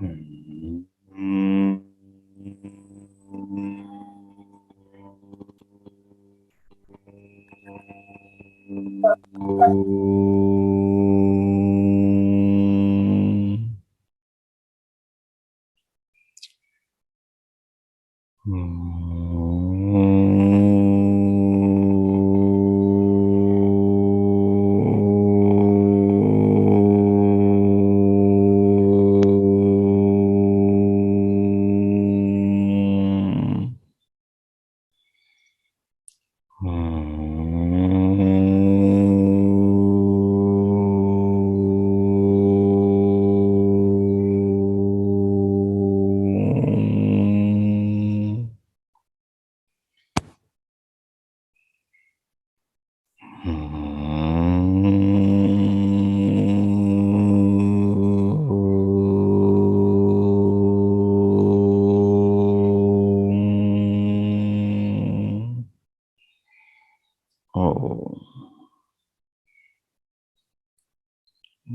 हम्म।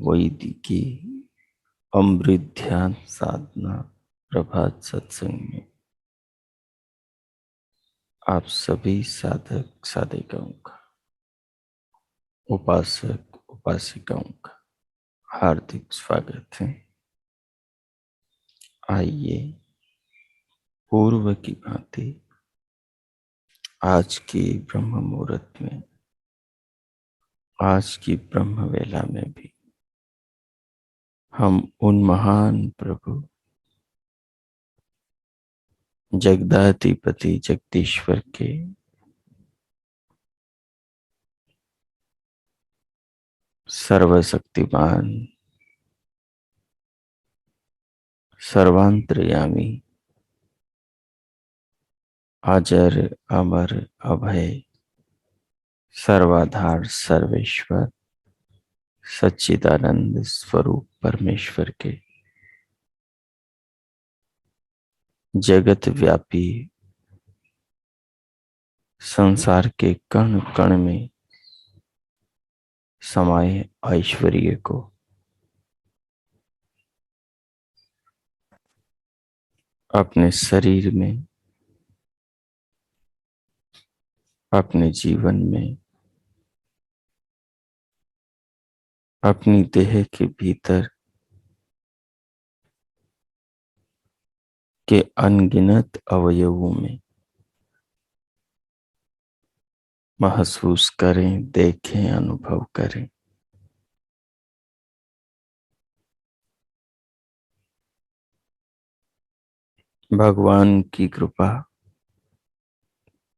वैदिकी अमृत ध्यान साधना प्रभात सत्संग में आप सभी साधक साधिकाओं का, उपासक उपासिकाओं का हार्दिक स्वागत है। आइए पूर्व की भांति आज की ब्रह्म मुहूर्त में, आज की ब्रह्म वेला में भी हम उन महान प्रभु जगदाधिपति जगदीश्वर के सर्वशक्तिमान सर्वांतर्यामी अजर अमर अभय सर्वाधार सर्वेश्वर सच्चिदानंद स्वरूप परमेश्वर के जगत व्यापी संसार के कण कण में समाये ऐश्वर्य को अपने शरीर में, अपने जीवन में, अपनी देह के भीतर के अनगिनत अवयवों में महसूस करें, देखें, अनुभव करें। भगवान की कृपा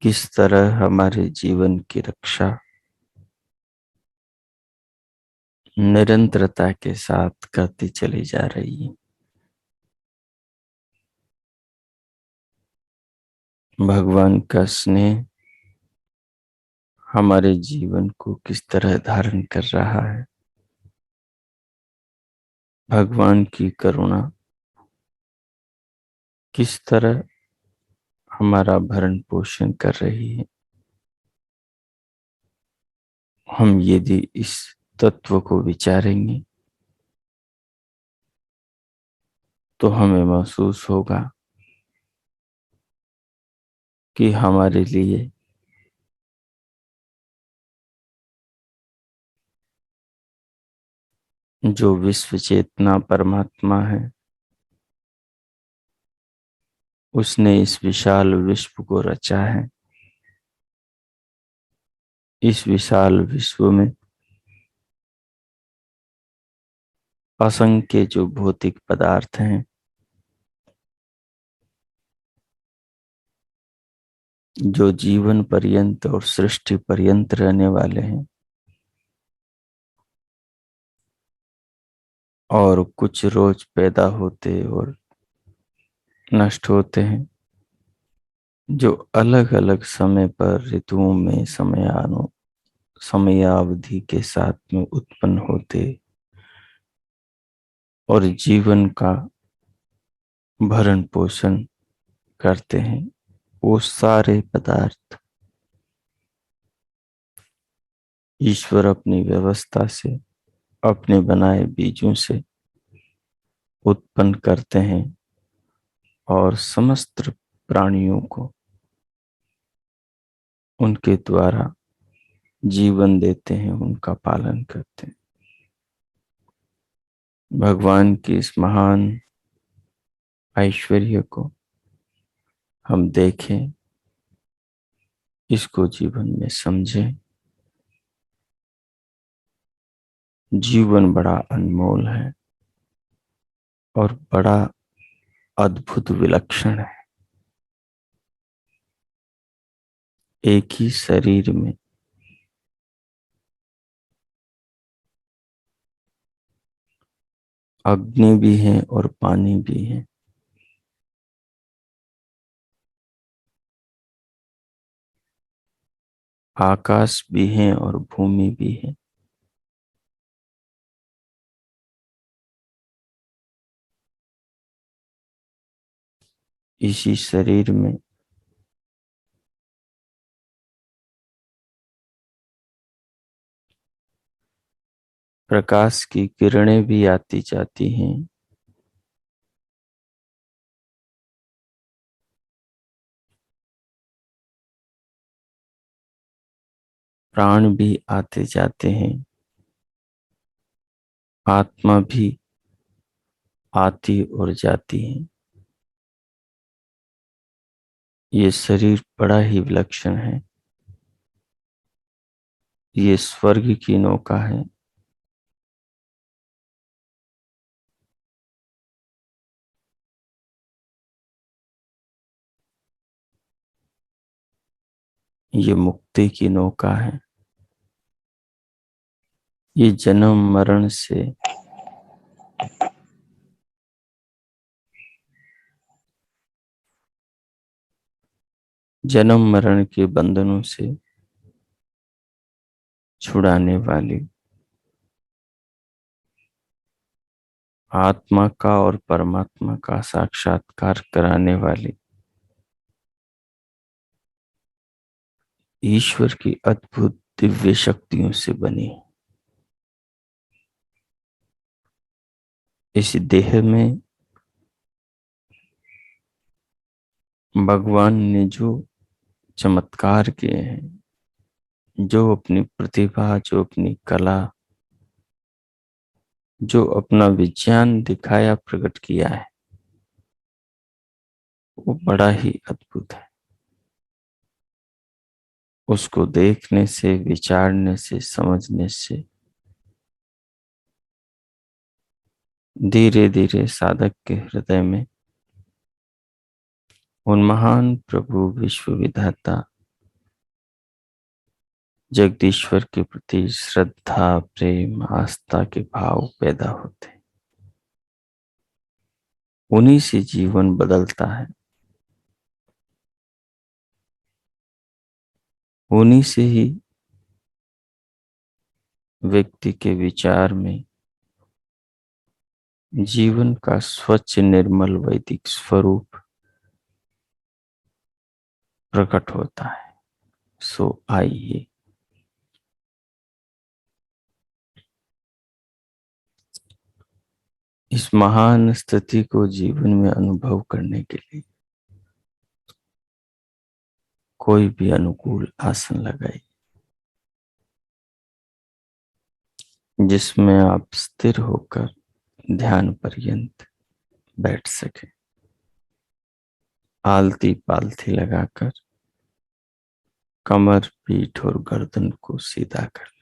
किस तरह हमारे जीवन की रक्षा निरंतरता के साथ करती चली जा रही है। भगवान का स्नेह हमारे जीवन को किस तरह धारण कर रहा है। भगवान की करुणा किस तरह हमारा भरण पोषण कर रही है। हम यदि इस तत्व को विचारेंगे तो हमें महसूस होगा कि हमारे लिए जो विश्व चेतना परमात्मा है, उसने इस विशाल विश्व को रचा है। इस विशाल विश्व में असंख्य जो भौतिक पदार्थ हैं, जो जीवन पर्यंत और सृष्टि पर्यंत रहने वाले हैं, और कुछ रोज पैदा होते और नष्ट होते हैं, जो अलग अलग समय पर ऋतुओं में समयावधि के साथ में उत्पन्न होते और जीवन का भरण पोषण करते हैं, वो सारे पदार्थ ईश्वर अपनी व्यवस्था से, अपने बनाए बीजों से उत्पन्न करते हैं और समस्त प्राणियों को उनके द्वारा जीवन देते हैं, उनका पालन करते हैं। भगवान की इस महान ऐश्वर्य को हम देखें, इसको जीवन में समझें। जीवन बड़ा अनमोल है और बड़ा अद्भुत विलक्षण है। एक ही शरीर में अग्नि भी है और पानी भी है। आकाश भी है और भूमि भी है। इसी शरीर में प्रकाश की किरणें भी आती जाती हैं। प्राण भी आते जाते हैं। आत्मा भी आती और जाती है। ये शरीर बड़ा ही विलक्षण है। ये स्वर्ग की नौका है। ये मुक्ति की नौका है। ये जन्म मरण से जन्म मरण के बंधनों से छुड़ाने वाली, आत्मा का और परमात्मा का साक्षात्कार कराने वाली, ईश्वर की अद्भुत दिव्य शक्तियों से बनी। इस देह में भगवान ने जो चमत्कार किए हैं, जो अपनी प्रतिभा, जो अपनी कला, जो अपना विज्ञान दिखाया, प्रकट किया है, वो बड़ा ही अद्भुत है। उसको देखने से, विचारने से, समझने से धीरे धीरे साधक के हृदय में उन महान प्रभु विश्व विधाता जगदीश्वर के प्रति श्रद्धा, प्रेम, आस्था के भाव पैदा होते। उन्हीं से जीवन बदलता है। उन्हीं से ही व्यक्ति के विचार में जीवन का स्वच्छ निर्मल वैदिक स्वरूप प्रकट होता है। सो आइए इस महान स्थिति को जीवन में अनुभव करने के लिए कोई भी अनुकूल आसन लगाइए, जिसमें आप स्थिर होकर ध्यान पर्यंत बैठ सके। आलती पालथी लगाकर कमर, पीठ और गर्दन को सीधा कर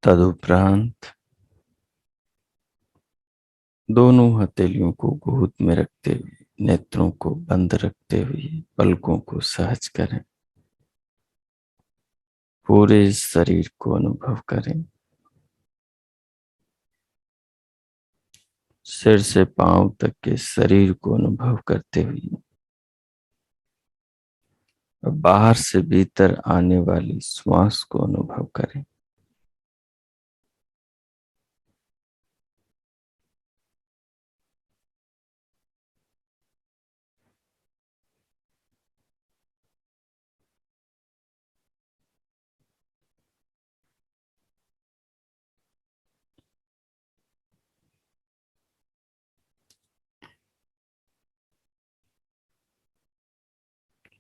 तदुपरांत दोनों हथेलियों को गोद में रखते हुए, नेत्रों को बंद रखते हुए पलकों को सहज करें। पूरे शरीर को अनुभव करें। सिर से पांव तक के शरीर को अनुभव करते हुए बाहर से भीतर आने वाली श्वास को अनुभव करें।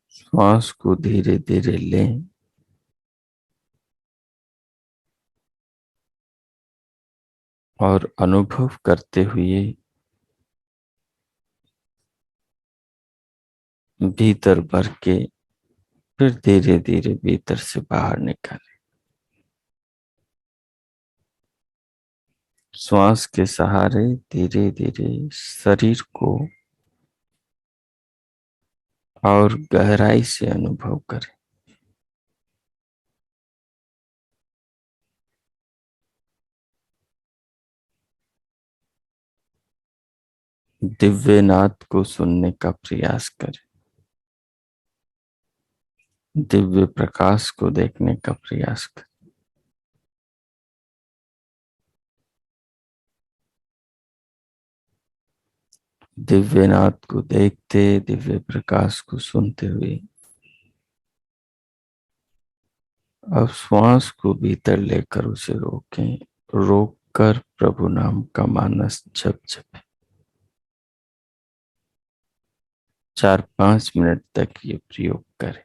श्वास को धीरे धीरे लें और अनुभव करते हुए भीतर भर के फिर धीरे धीरे भीतर से बाहर निकालें। श्वास के सहारे धीरे धीरे शरीर को और गहराई से अनुभव करें। दिव्य नाद को सुनने का प्रयास करें। दिव्य प्रकाश को देखने का प्रयास करें। दिव्य नाद को देखते, दिव्य प्रकाश को सुनते हुए अब श्वास को भीतर लेकर उसे रोकें। रोक कर प्रभु नाम का मानस जप जप 4-5 मिनट तक ये प्रयोग करें।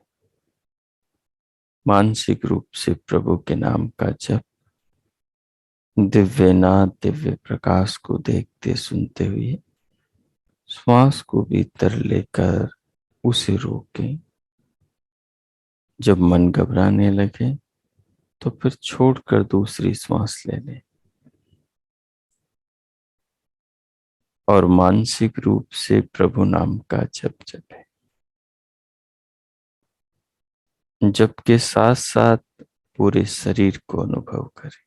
मानसिक रूप से प्रभु के नाम का जप, दिव्य नाद दिव्य प्रकाश को देखते सुनते हुए श्वास को भीतर लेकर उसे रोकें। जब मन घबराने लगे तो फिर छोड़कर दूसरी श्वास ले लें और मानसिक रूप से प्रभु नाम का जप जपें। जप के साथ साथ पूरे शरीर को अनुभव करें।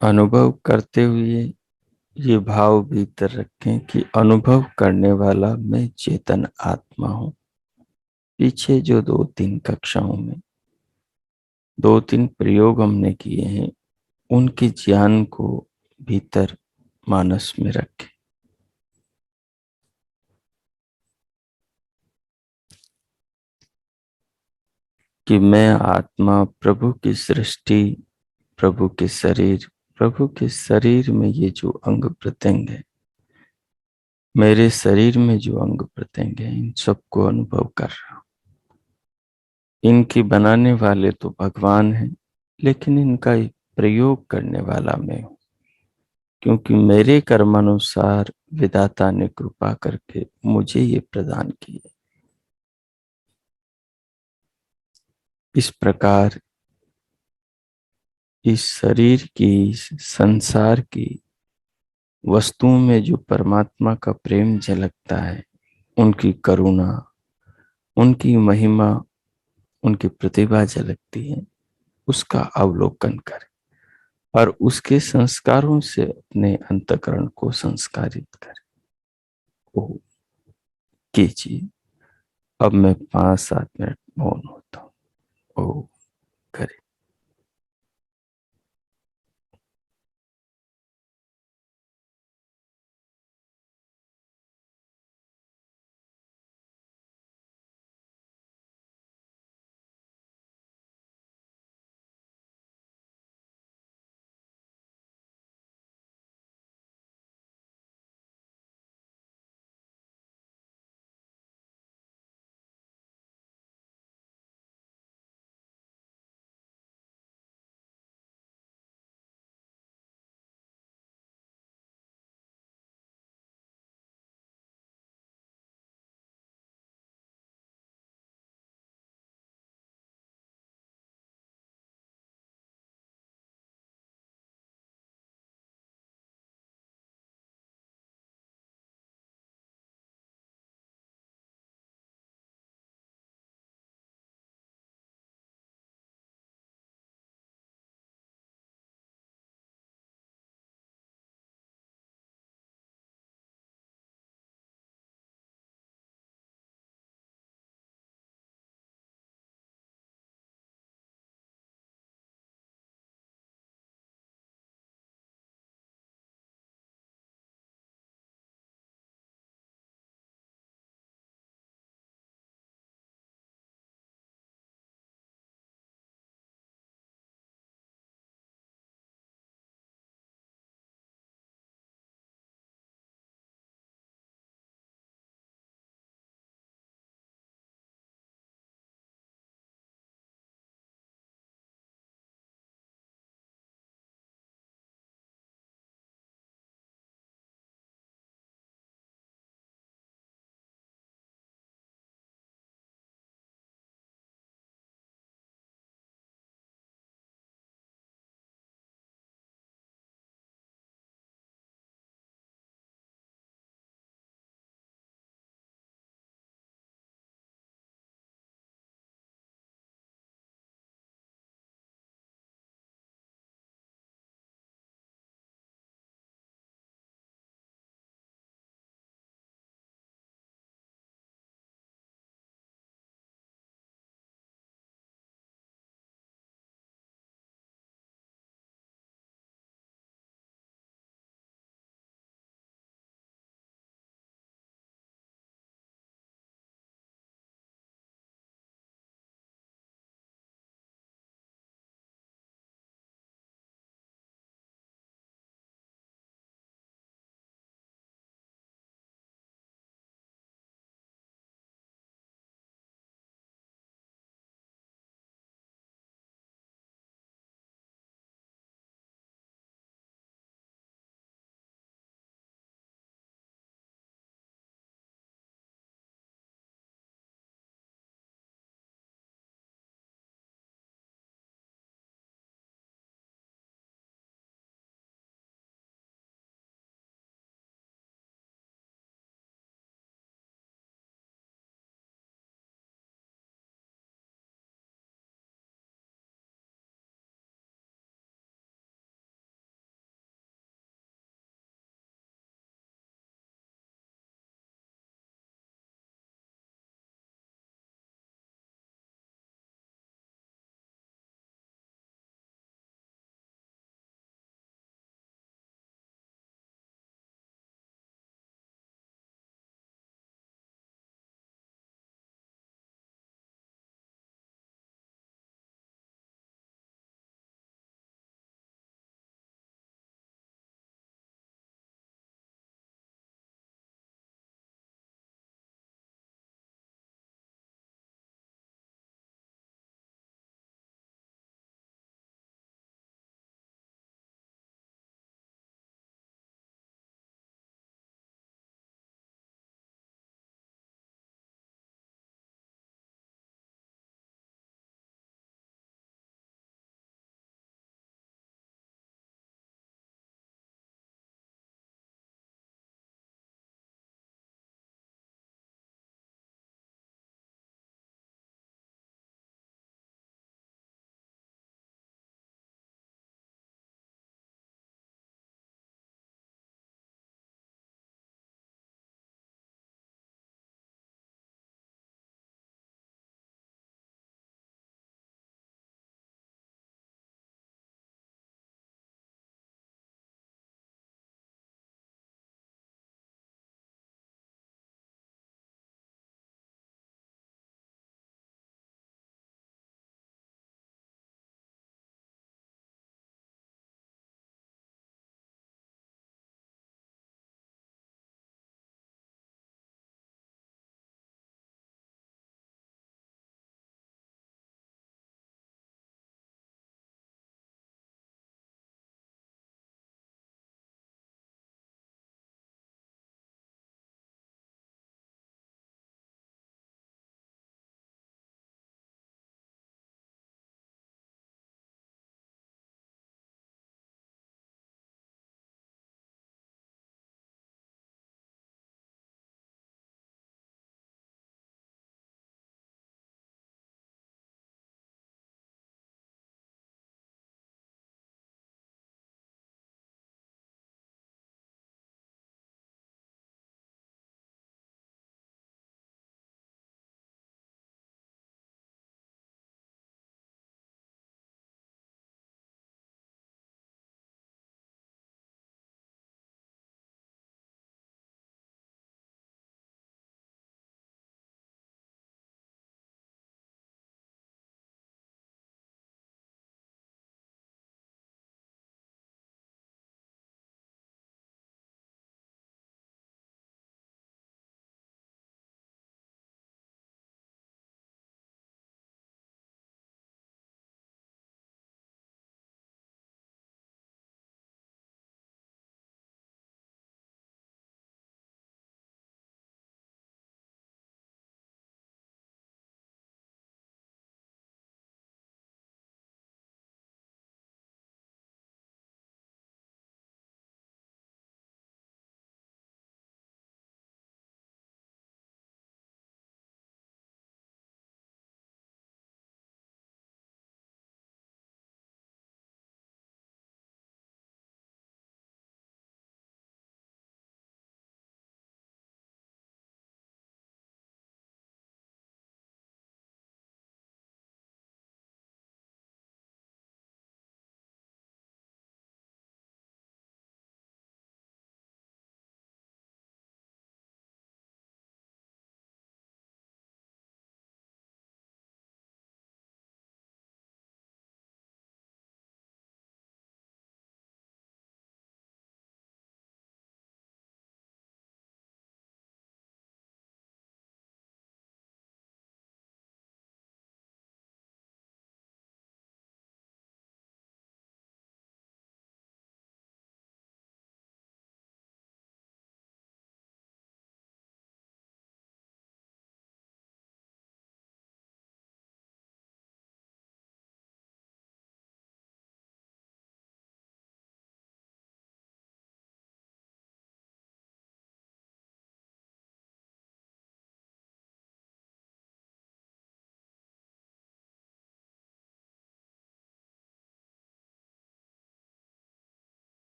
अनुभव करते हुए ये भाव भीतर रखें कि अनुभव करने वाला मैं चेतन आत्मा हूं। पीछे जो 2-3 कक्षाओं में 2-3 प्रयोग हमने किए हैं, उनके ज्ञान को भीतर मानस में रखें कि मैं आत्मा प्रभु की सृष्टि, प्रभु के शरीर, प्रभु के शरीर में ये जो अंग प्रत्यंग है, मेरे शरीर में जो अंग प्रत्यंग है, इन सबको अनुभव कर रहा हूं। इनकी बनाने वाले तो भगवान हैं, लेकिन इनका प्रयोग करने वाला मैं हूं, क्योंकि मेरे कर्मानुसार विधाता ने कृपा करके मुझे ये प्रदान किए। इस प्रकार इस शरीर की, इस संसार की वस्तुओं में जो परमात्मा का प्रेम झलकता है, उनकी करुणा, उनकी महिमा, उनकी प्रतिभा झलकती है, उसका अवलोकन करें और उसके संस्कारों से अपने अंतःकरण को संस्कारित करें। ओ कीजिए। अब मैं 5-7 मिनट मौन होता हूँ। ओ करें।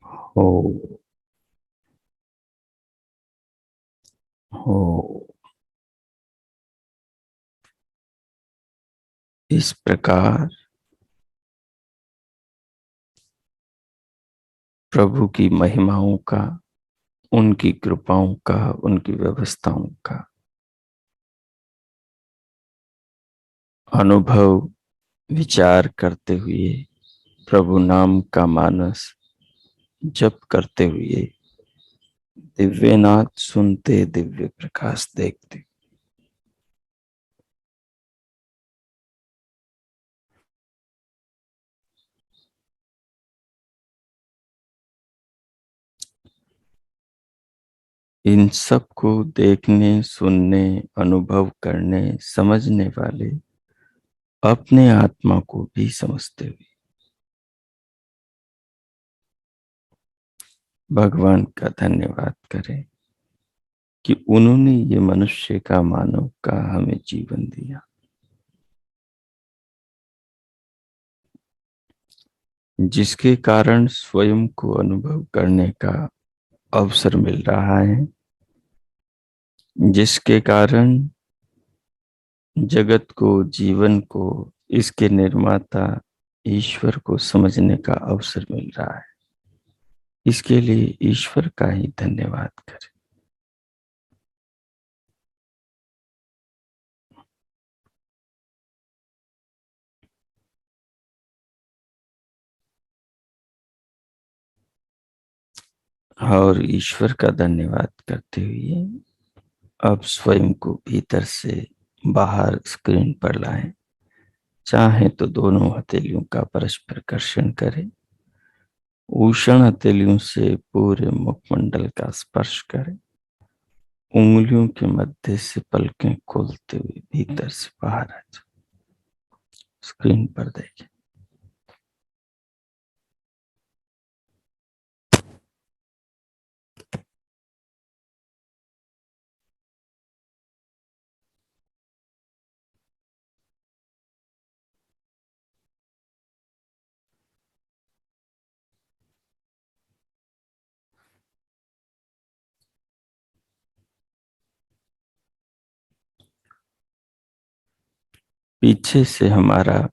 हो हो। इस प्रकार प्रभु की महिमाओं का, उनकी कृपाओं का, उनकी व्यवस्थाओं का अनुभव विचार करते हुए, प्रभु नाम का मानस जप करते हुए, दिव्य नाद सुनते, दिव्य प्रकाश देखते, इन सब को देखने, सुनने, अनुभव करने, समझने वाले अपने आत्मा को भी समझते हुए भगवान का धन्यवाद करें कि उन्होंने ये मनुष्य का, मानव का हमें जीवन दिया, जिसके कारण स्वयं को अनुभव करने का अवसर मिल रहा है, जिसके कारण जगत को, जीवन को, इसके निर्माता ईश्वर को समझने का अवसर मिल रहा है। इसके लिए ईश्वर का ही धन्यवाद करें। और ईश्वर का धन्यवाद करते हुए अब स्वयं को भीतर से बाहर स्क्रीन पर लाएं। चाहे तो दोनों हथेलियों का परस्पर कर्षण करें, उष्ण हथेलियों से पूरे मुखमंडल का स्पर्श करें, उंगलियों के मध्य से पलकें खोलते हुए भीतर से बाहर आ जाए। स्क्रीन पर देखें। पीछे से हमारा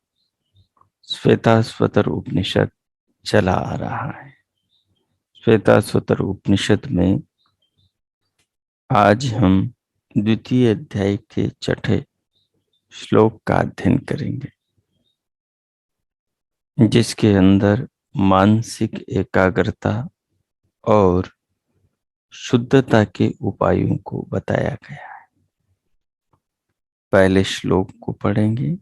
श्वेताश्वतर उपनिषद चला आ रहा है। श्वेताश्वतर उपनिषद में आज हम द्वितीय अध्याय के छठे श्लोक का अध्ययन करेंगे, जिसके अंदर मानसिक एकाग्रता और शुद्धता के उपायों को बताया गया है। पहले श्लोक को पढ़ेंगे,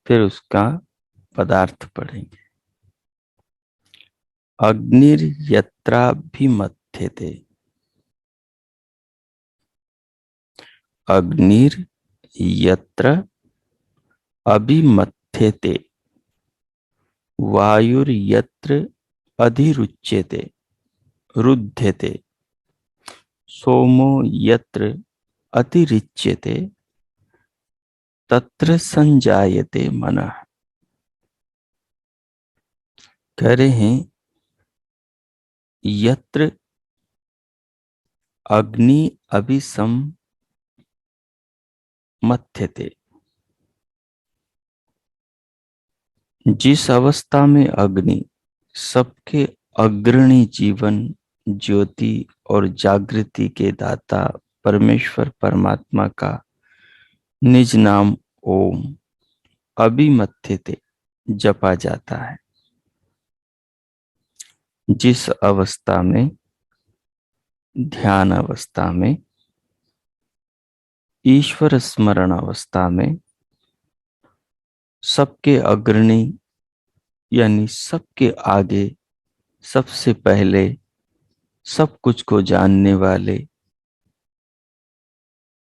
फिर उसका पदार्थ पढ़ेंगे। अग्निर्यत्राभिमथ्यते, अग्निर्यत्र अभिमथ्यते, वायुर्यत्र अधिरुच्यते रुध्यते, सोमो यत्र अतिरिच्यते तत्र संजायते मनः। कह रहे हैं यत्र अग्नि अभिसंमथ्यते, जिस अवस्था में अग्नि सबके अग्रणी जीवन, ज्योति और जागृति के दाता परमेश्वर परमात्मा का निज नाम ओम अभिमथ्यते जपा जाता है, जिस अवस्था में, ध्यान अवस्था में, ईश्वर स्मरण अवस्था में सबके अग्रणी यानी सबके आगे, सबसे पहले, सब कुछ को जानने वाले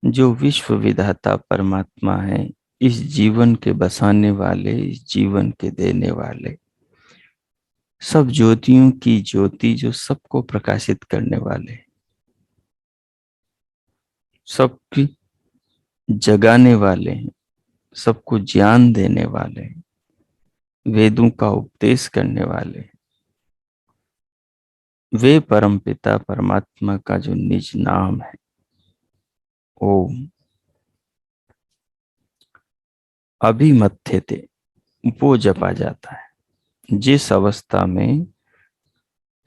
जो विश्व विधाता परमात्मा है, इस जीवन के बसाने वाले, इस जीवन के देने वाले, सब ज्योतियों की ज्योति जो सबको प्रकाशित करने वाले, सबकी जगाने वाले हैं, सबको ज्ञान देने वाले हैं, वेदों का उपदेश करने वाले, वे परमपिता परमात्मा का जो निज नाम है ओम, अभिमथ्यते, वो जपा जाता है। जिस अवस्था में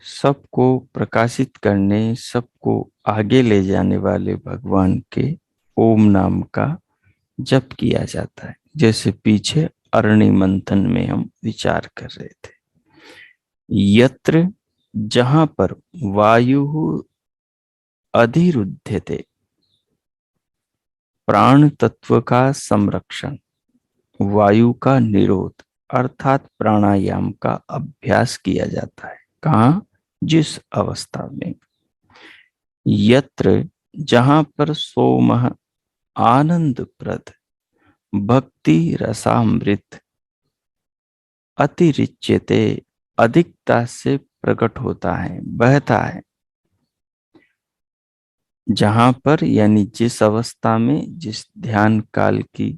सबको प्रकाशित करने, सबको आगे ले जाने वाले भगवान के ओम नाम का जप किया जाता है, जैसे पीछे अरणि मंथन में हम विचार कर रहे थे। यत्र, जहां पर वायु अधिरुध्यते, प्राण तत्व का संरक्षण, वायु का निरोध अर्थात प्राणायाम का अभ्यास किया जाता है। कहाँ? जिस अवस्था में। यत्र, जहां पर सोमः आनंदप्रद भक्ति रसामृत अतिरिच्यते, अधिकता से प्रकट होता है, बहता है। जहां पर यानी जिस अवस्था में, जिस ध्यान काल की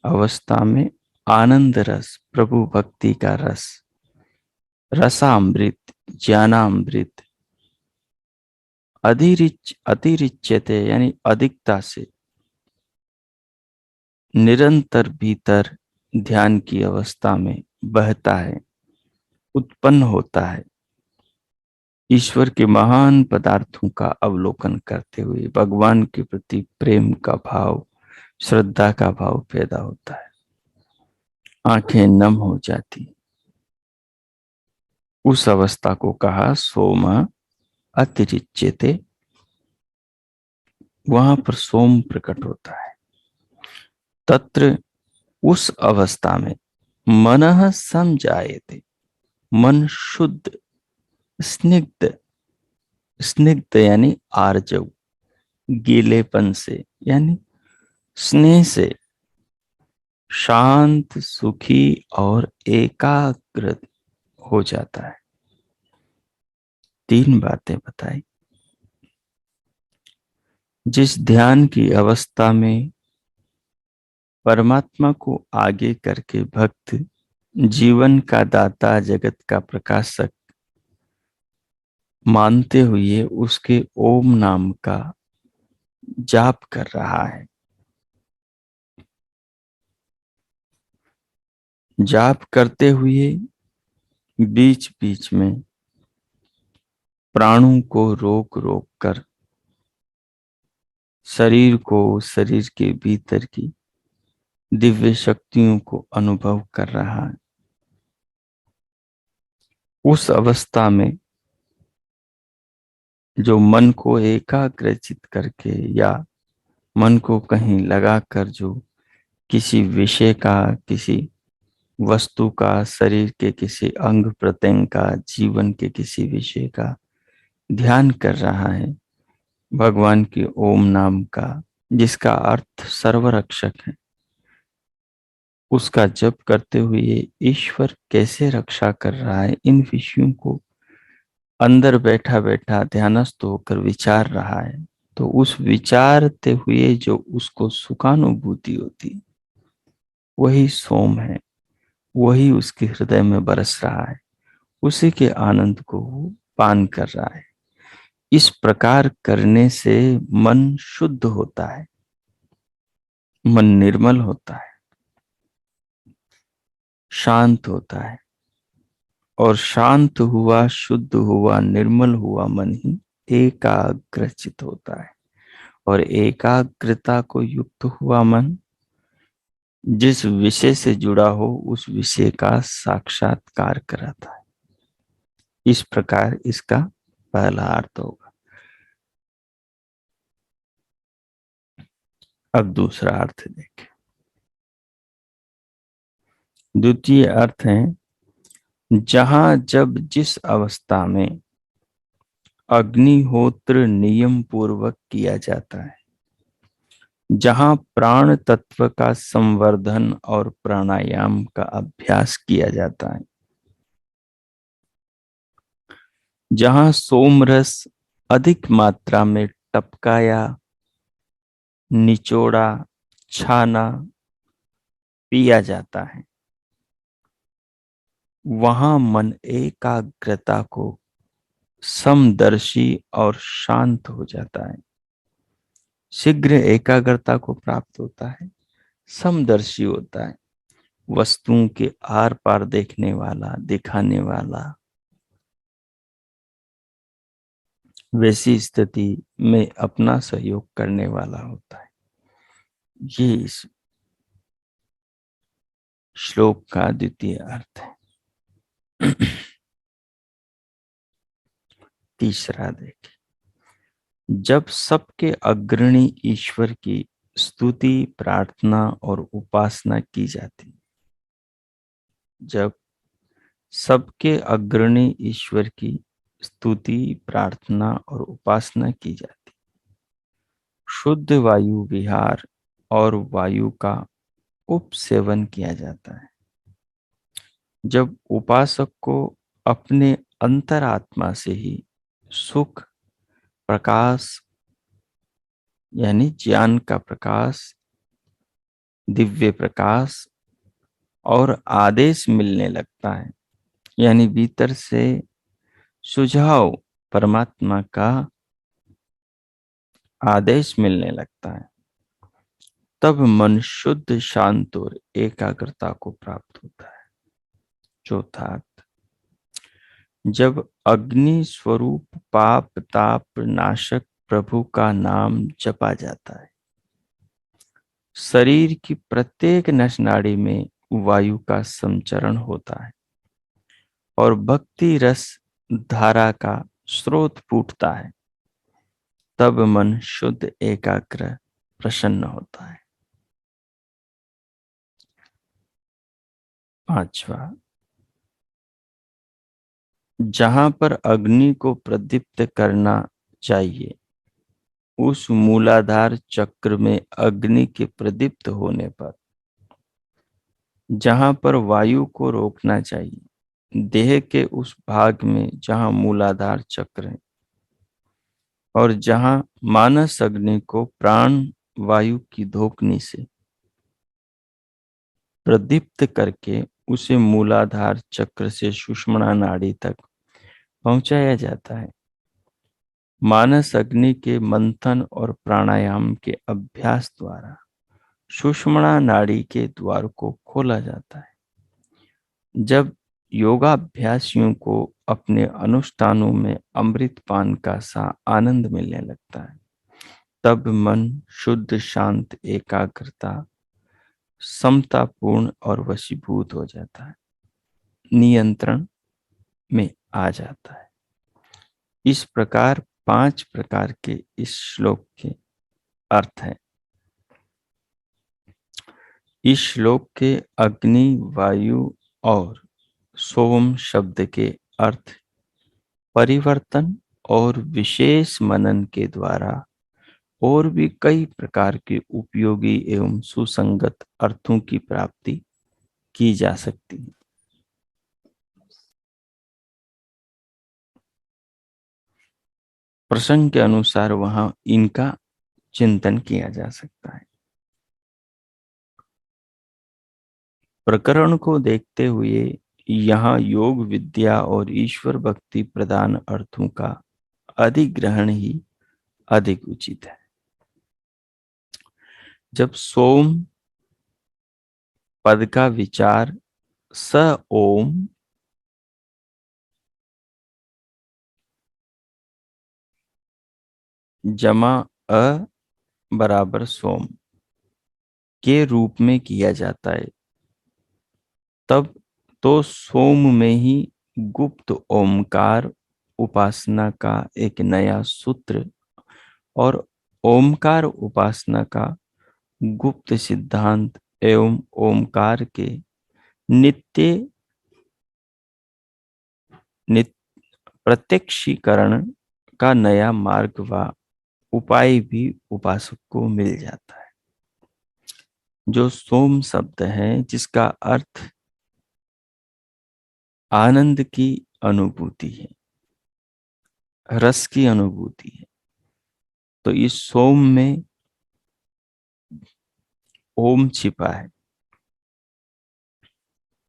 अवस्था में आनंद रस, प्रभु भक्ति का रस, रसामृत, ज्ञानामृत, अतिरिच्यते यानी अधिकता से, निरंतर भीतर ध्यान की अवस्था में बहता है, उत्पन्न होता है। ईश्वर के महान पदार्थों का अवलोकन करते हुए भगवान के प्रति प्रेम का भाव, श्रद्धा का भाव पैदा होता है। आंखें नम हो जाती। उस अवस्था को कहा सोम अतिरिच्यते। वहां पर सोम प्रकट होता है। तत्र, उस अवस्था में मनः समजायते, मन शुद्ध, स्निग्ध, स्निग्ध यानी आर्जव, गीलेपन से यानी स्नेह से, शांत, सुखी और एकाग्र हो जाता है। तीन बातें बताई। जिस ध्यान की अवस्था में परमात्मा को आगे करके भक्त जीवन का दाता, जगत का प्रकाशक मानते हुए उसके ओम नाम का जाप कर रहा है, जाप करते हुए बीच बीच में प्राणों को रोक रोक कर शरीर को, शरीर के भीतर की दिव्य शक्तियों को अनुभव कर रहा है। उस अवस्था में जो मन को एकाग्रचित करके या मन को कहीं लगाकर जो किसी विषय का, किसी वस्तु का, शरीर के किसी अंग प्रत्यंग का, जीवन के किसी विषय का ध्यान कर रहा है, भगवान के ओम नाम का, जिसका अर्थ सर्वरक्षक है, उसका जप करते हुए ईश्वर कैसे रक्षा कर रहा है, इन विषयों को अंदर बैठा बैठा ध्यानस्थ होकर विचार रहा है, तो उस विचारते हुए जो उसको सुखानुभूति होती, वही सोम है, वही उसके हृदय में बरस रहा है, उसी के आनंद को वो पान कर रहा है। इस प्रकार करने से मन शुद्ध होता है, मन निर्मल होता है, शांत होता है, और शांत हुआ, शुद्ध हुआ, निर्मल हुआ मन ही एकाग्रचित होता है। और एकाग्रता को युक्त हुआ मन जिस विषय से जुड़ा हो उस विषय का साक्षात्कार कराता है। इस प्रकार इसका पहला अर्थ होगा। अब दूसरा अर्थ देखें। द्वितीय अर्थ है, जहां जब जिस अवस्था में अग्निहोत्र नियम पूर्वक किया जाता है, जहां प्राण तत्व का संवर्धन और प्राणायाम का अभ्यास किया जाता है, जहां सोमरस अधिक मात्रा में टपकाया, निचोड़ा, छाना पिया जाता है, वहां मन एकाग्रता को समदर्शी और शांत हो जाता है। शीघ्र एकाग्रता को प्राप्त होता है, समदर्शी होता है, वस्तुओं के आर पार देखने वाला, दिखाने वाला, वैसी स्थिति में अपना सहयोग करने वाला होता है। ये इस श्लोक का द्वितीय अर्थ है। तीसरा देखें, जब सबके अग्रणी ईश्वर की स्तुति, प्रार्थना और उपासना की जाती, जब सबके अग्रणी ईश्वर की स्तुति, प्रार्थना और उपासना की जाती, शुद्ध वायु विहार और वायु का उपसेवन किया जाता है, जब उपासक को अपने अंतरात्मा से ही सुख, प्रकाश यानी ज्ञान का प्रकाश, दिव्य प्रकाश और आदेश मिलने लगता है, यानी भीतर से सुझाव, परमात्मा का आदेश मिलने लगता है, तब मन शुद्ध, शांत और एकाग्रता को प्राप्त होता है। चौथा अर्थ, जब अग्नि स्वरूप पाप ताप नाशक प्रभु का नाम जपा जाता है, शरीर की प्रत्येक नस नाड़ी में वायु का संचरण होता है और भक्ति रस धारा का स्रोत फूटता है, तब मन शुद्ध, एकाग्र, प्रसन्न होता है। पांचवा, जहां पर अग्नि को प्रदीप्त करना चाहिए, उस मूलाधार चक्र में अग्नि के प्रदीप्त होने पर, जहां पर वायु को रोकना चाहिए, देह के उस भाग में जहां मूलाधार चक्र है, और जहां मानस अग्नि को प्राण वायु की धोकनी से प्रदीप्त करके उसे मूलाधार चक्र से सुषुम्ना नाड़ी तक पहुंचाया जाता है, मानस अग्नि के मंथन और प्राणायाम के अभ्यास द्वारा सुषुम्ना नाड़ी के द्वार को खोला जाता है। जब योगाभ्यासियों को अपने अनुष्ठानों में अमृत पान का सा आनंद मिलने लगता है, तब मन शुद्ध, शांत, एकाग्रता, समतापूर्ण और वशीभूत हो जाता है, नियंत्रण में आ जाता है। इस प्रकार 5 प्रकार के इस श्लोक के अर्थ हैं। इस श्लोक के अग्नि, वायु और सोम शब्द के अर्थ परिवर्तन और विशेष मनन के द्वारा और भी कई प्रकार के उपयोगी एवं सुसंगत अर्थों की प्राप्ति की जा सकती है। प्रसंग के अनुसार वहां इनका चिंतन किया जा सकता है। प्रकरण को देखते हुए यहाँ योग विद्या और ईश्वर भक्ति प्रदान अर्थों का अधिग्रहण ही अधिक उचित है। जब सोम पद का विचार स ओम जमा अ बराबर सोम के रूप में किया जाता है, तब तो सोम में ही गुप्त ओमकार उपासना का एक नया सूत्र और ओमकार उपासना का गुप्त सिद्धांत एवं ओमकार के नित्य नित्य प्रत्यक्षीकरण का नया मार्ग व उपाय भी उपासक को मिल जाता है। जो सोम शब्द है, जिसका अर्थ आनंद की अनुभूति है, रस की अनुभूति है, तो इस सोम में ओम छिपा है।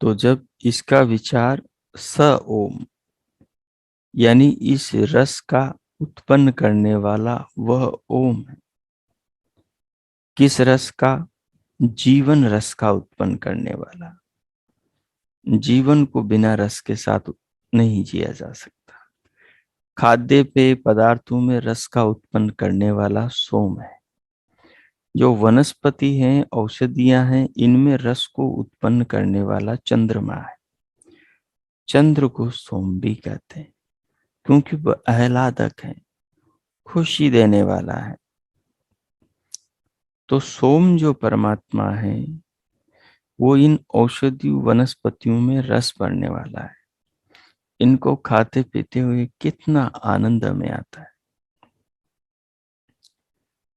तो जब इसका विचार स ओम यानी इस रस का उत्पन्न करने वाला वह ओम है। किस रस का? जीवन रस का उत्पन्न करने वाला। जीवन को बिना रस के साथ नहीं जिया जा सकता। खाद्य पेय पदार्थों में रस का उत्पन्न करने वाला सोम है। जो वनस्पति हैं, औषधियां हैं, इनमें रस को उत्पन्न करने वाला चंद्रमा है। चंद्र को सोम भी कहते हैं क्योंकि वह आह्लादक है, खुशी देने वाला है। तो सोम जो परमात्मा है वो इन औषधि वनस्पतियों में रस भरने वाला है। इनको खाते पीते हुए कितना आनंद हमें आता है।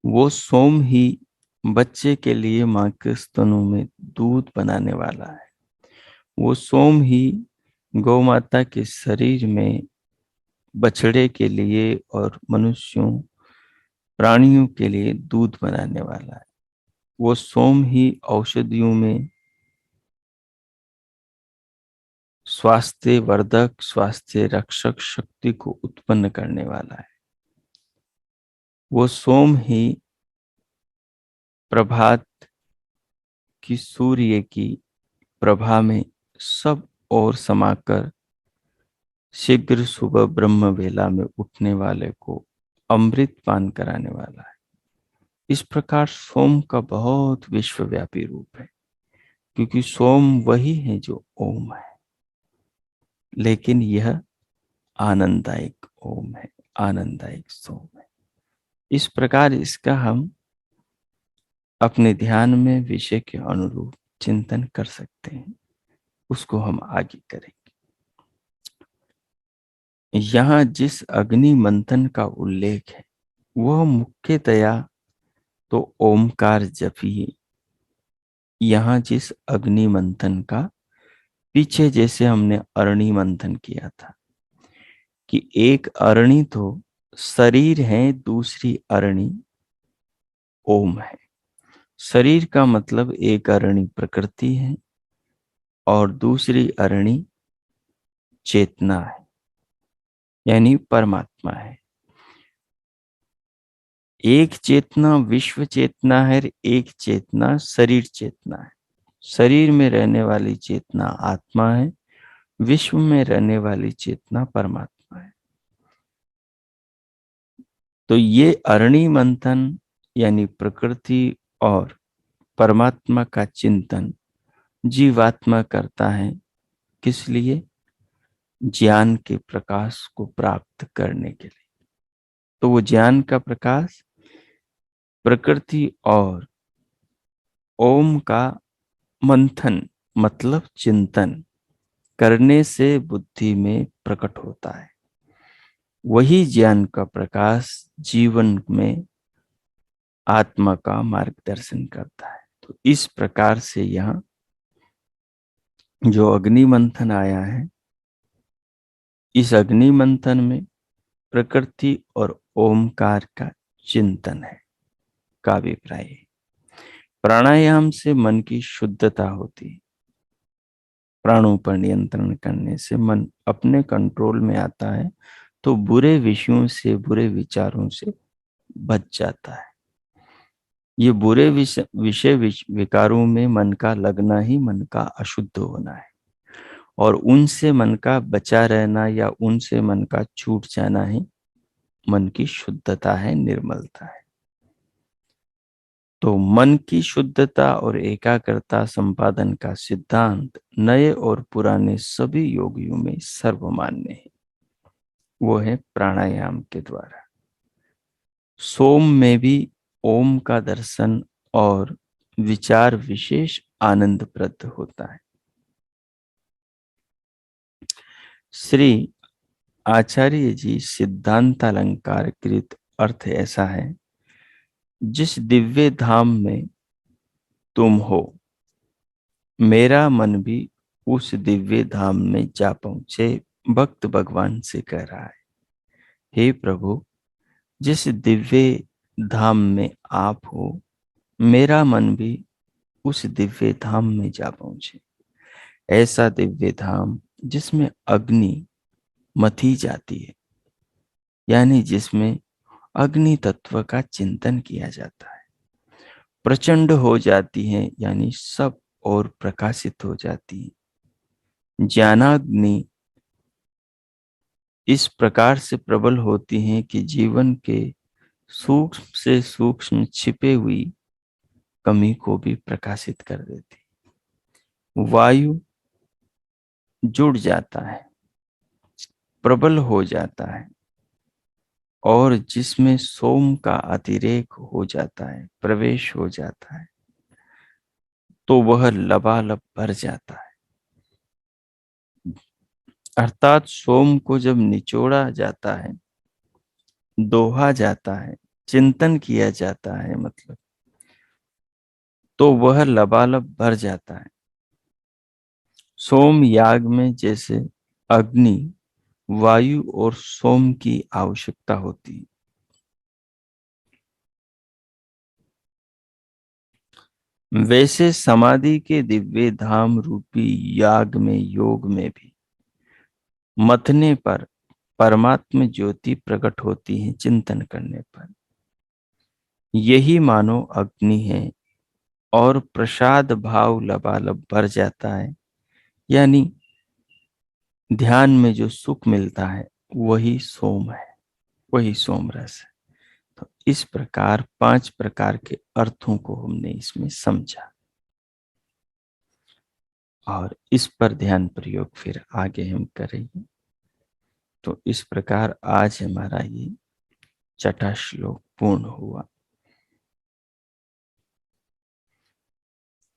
वो सोम ही बच्चे के लिए माँ के स्तनों में दूध बनाने वाला है। वो सोम ही गौ माता के शरीर में बछड़े के लिए और मनुष्यों प्राणियों के लिए दूध बनाने वाला है। वो सोम ही औषधियों में स्वास्थ्य वर्धक, स्वास्थ्य रक्षक शक्ति को उत्पन्न करने वाला है। वो सोम ही प्रभात की सूर्य की प्रभा में सब और समाकर शीघ्र सुबह ब्रह्म वेला में उठने वाले को अमृत पान कराने वाला है। इस प्रकार सोम का बहुत विश्वव्यापी रूप है, क्योंकि सोम वही है जो ओम है, लेकिन यह आनंददायक ओम है, आनंददायक सोम है। इस प्रकार इसका हम अपने ध्यान में विषय के अनुरूप चिंतन कर सकते हैं। उसको हम आगे करेंगे। यहाँ जिस अग्नि मंथन का उल्लेख है वह मुख्यतया तो ओमकार जपिए। यहाँ जिस अग्नि मंथन का, पीछे जैसे हमने अरणि मंथन किया था कि एक अरणि तो शरीर है, दूसरी अरणि ओम है। शरीर का मतलब एक अरणि प्रकृति है और दूसरी अरणि चेतना है, यानी परमात्मा है। एक चेतना विश्व चेतना है, एक चेतना शरीर चेतना है। शरीर में रहने वाली चेतना आत्मा है, विश्व में रहने वाली चेतना परमात्मा है। तो ये अरणि मंथन यानी प्रकृति और परमात्मा का चिंतन जीवात्मा करता है। किस लिए? ज्ञान के प्रकाश को प्राप्त करने के लिए। तो वो ज्ञान का प्रकाश प्रकृति और ओम का मंथन मतलब चिंतन करने से बुद्धि में प्रकट होता है। वही ज्ञान का प्रकाश जीवन में आत्मा का मार्गदर्शन करता है। तो इस प्रकार से यहाँ जो अग्नि मंथन आया है, इस अग्नि मंथन में प्रकृति और ओमकार का चिंतन है का अभिप्राय है। प्राणायाम से मन की शुद्धता होती है। प्राणों पर नियंत्रण करने से मन अपने कंट्रोल में आता है, तो बुरे विषयों से, बुरे विचारों से बच जाता है। ये बुरे विषय विकारों में मन का लगना ही मन का अशुद्ध होना है, और उनसे मन का बचा रहना या उनसे मन का छूट जाना ही मन की शुद्धता है, निर्मलता है। तो मन की शुद्धता और एकाग्रता संपादन का सिद्धांत नए और पुराने सभी योगियों में सर्वमान्य है। वो है प्राणायाम के द्वारा। सोम में भी ओम का दर्शन और विचार विशेष आनंदप्रद होता है। श्री आचार्य जी सिद्धांतालंकार कृत अर्थ ऐसा है, जिस दिव्य धाम में तुम हो, मेरा मन भी उस दिव्य धाम में जा पहुंचे। भक्त भगवान से कह रहा है, हे प्रभु, जिस दिव्य धाम में आप हो, मेरा मन भी उस दिव्य धाम में जा पहुंचे। ऐसा दिव्य धाम जिसमें अग्नि मथी जाती है, यानी जिसमें अग्नि तत्व का चिंतन किया जाता है। प्रचंड हो जाती है, यानी सब और प्रकाशित हो जाती है। ज्ञानाग्नि इस प्रकार से प्रबल होती हैं कि जीवन के सूक्ष्म से सूक्ष्म छिपे हुई कमी को भी प्रकाशित कर देती। वायु जुड़ जाता है, प्रबल हो जाता है, और जिसमें सोम का अतिरेक हो जाता है, प्रवेश हो जाता है, तो वह लबालब भर जाता है। अर्थात सोम को जब निचोड़ा जाता है, दोहा जाता है, चिंतन किया जाता है, मतलब, तो वह लबालब भर जाता है। सोम याग में जैसे अग्नि, वायु और सोम की आवश्यकता होती है, वैसे समाधि के दिव्य धाम रूपी याग में, योग में भी मथने पर परमात्म ज्योति प्रकट होती है। चिंतन करने पर यही मानो अग्नि है, और प्रसाद भाव लबालब भर जाता है, यानी ध्यान में जो सुख मिलता है वही सोम है, वही सोम रस है। तो इस प्रकार 5 प्रकार के अर्थों को हमने इसमें समझा, और इस पर ध्यान प्रयोग फिर आगे हम करेंगे। तो इस प्रकार आज हमारा ये छठा श्लोक पूर्ण हुआ।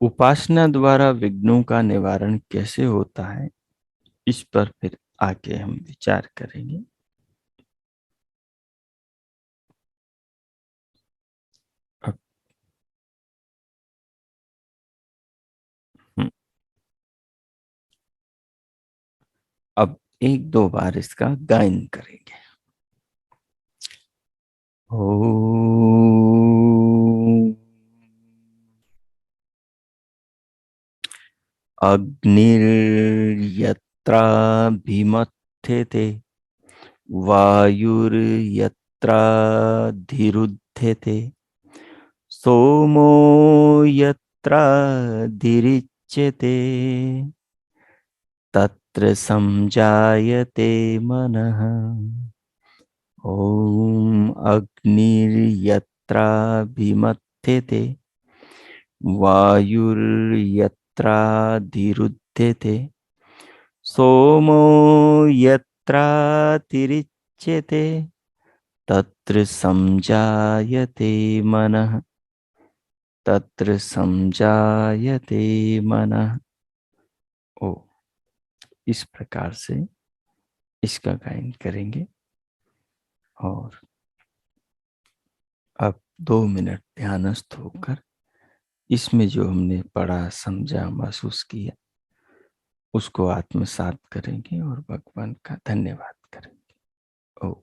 उपासना द्वारा विघ्नों का निवारण कैसे होता है, इस पर फिर आगे हम विचार करेंगे। अब अब 1-2 बार इसका गायन करेंगे। ओ अग्निर्यत्राभिमथ्यते, वायुर्यत्राधिरुध्यते, सोमो यत्राधिरिच्यते, तत्र संजायते मनः। ॐ अग्निर्यत्राभिमथ्यते, वायुर्यत्राधिरुध्यते, सोमो यत्रातिरिच्यते, तत्र संजायते मनः। तत्र संजायते मनः। ओ, इस प्रकार से इसका गायन करेंगे। और अब 2 मिनट ध्यानस्थ होकर इसमें जो हमने पढ़ा, समझा, महसूस किया, उसको आत्मसात करेंगे और भगवान का धन्यवाद करेंगे। ओ।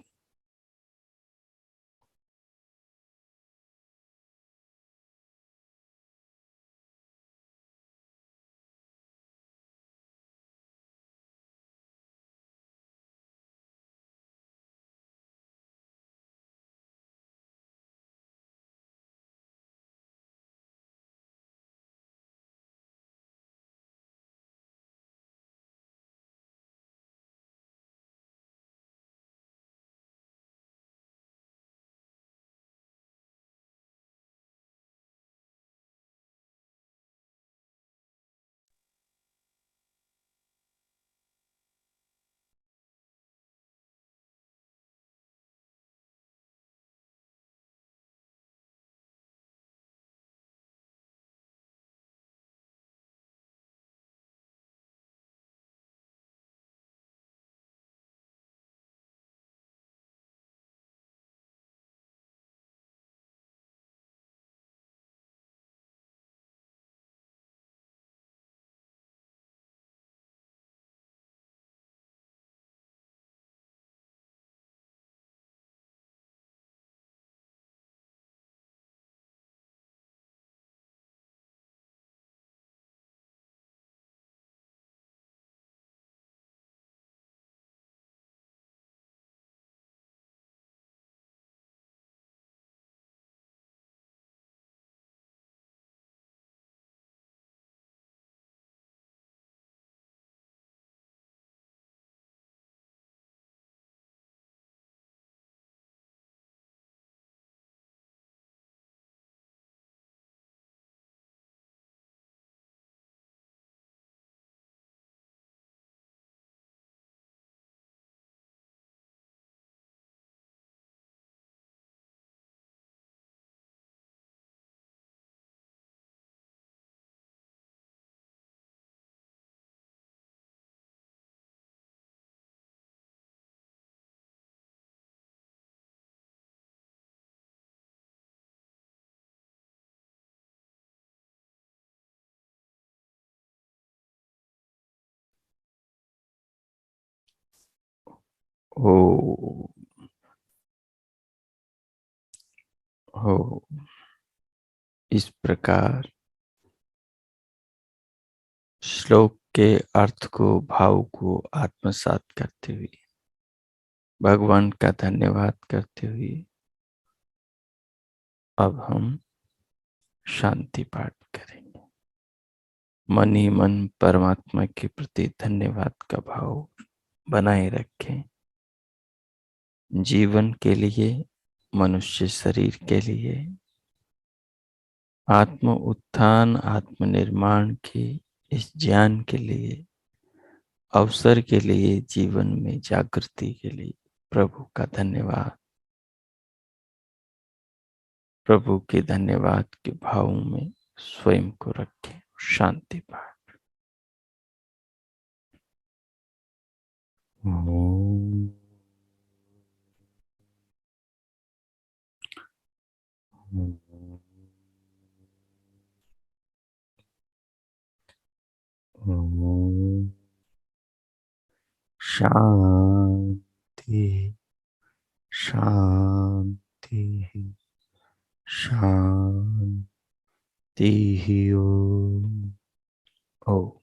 हो हो। इस प्रकार श्लोक के अर्थ को, भाव को आत्मसात करते हुए, भगवान का धन्यवाद करते हुए अब हम शांति पाठ करेंगे। मन ही मन परमात्मा के प्रति धन्यवाद का भाव बनाए रखें। जीवन के लिए, मनुष्य शरीर के लिए, आत्म उत्थान, आत्मनिर्माण के इस ज्ञान के लिए, अवसर के लिए, जीवन में जागृति के लिए प्रभु का धन्यवाद। प्रभु के धन्यवाद के भाव में स्वयं को रखें। शांति पाठ। ओम ओम शांति शांति शांति। ओम। ओ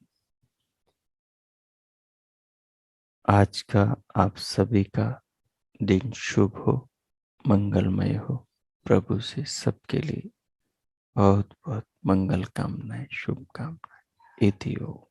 आज का आप सभी का दिन शुभ हो, मंगलमय हो। प्रभु से सबके लिए बहुत बहुत मंगल कामनाएं, शुभकामनाएं। इति ओम।